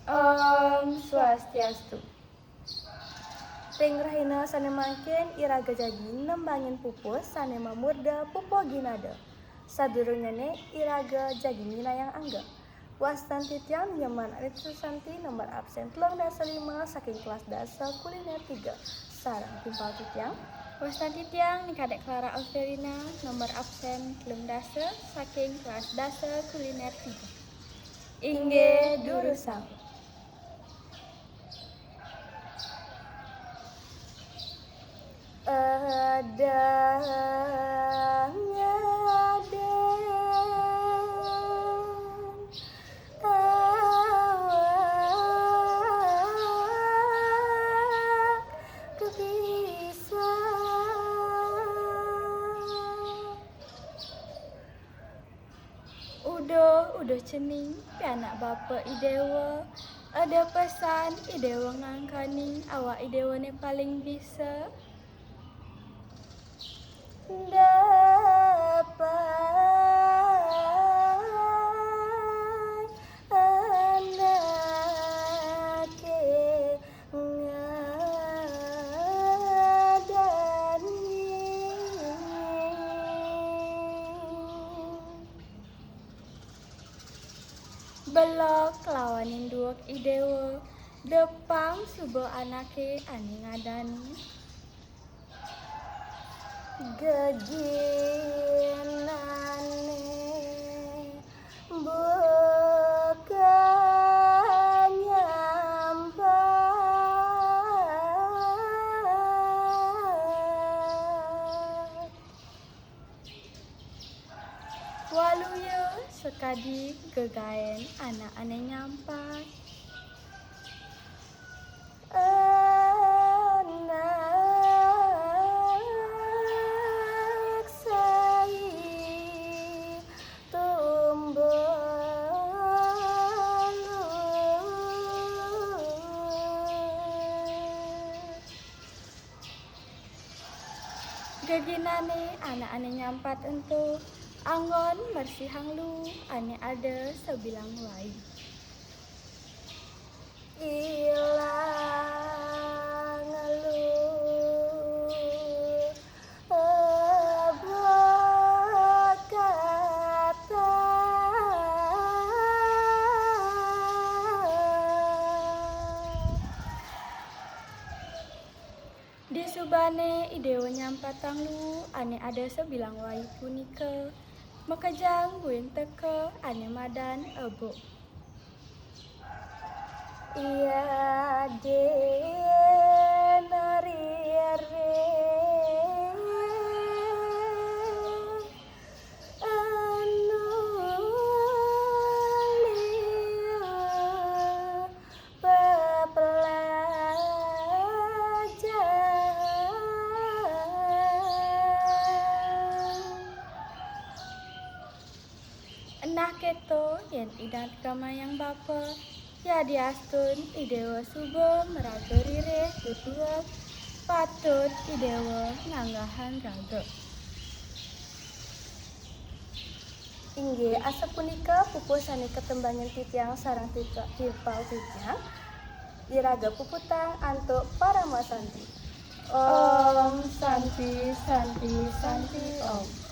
Om Swastiastu. Ring rahina sane mangkin iraga jadi nembangin pupus sane mamurda pupo ginada. Sadurungnya iraga jadi minayang angga. Wastan titian nyaman Aritsu Santi nomor absen 3 saking kelas dasar kuliner 3. Sarang timpal titiang. Wastan titiang nikadek Clara Austerina nomor absen 3 saking kelas dasar kuliner 3. Ingge durusang. Udah cening anak bapa idewa. Ada pesan idewa ngangkani awak idewa ne paling bisa dapat anake belok lawan induak idewa depang subuh anake ani ngadani geginane bukan nyambat waluya sekadi gegaen anak ane nyampat anak sai geginane anak ane nyampat entu anggon mersihang lu ane ada sebilang wai ilang lu berkata di subane idewa nyampatang lu ane ada sebilang wai punika makajang buin teke ane madan ebo iya denariare anu liu pepelajaran enah keto yen idat kamayang bapa ya diastun idewa subuh merageri reh tutuak patut idewa nganggahan raga Ingge asa punika pupusane ketembangan titiang sarang tipal titiang iraga puputang antuk para masanti. Om Santi Santi Santi Om.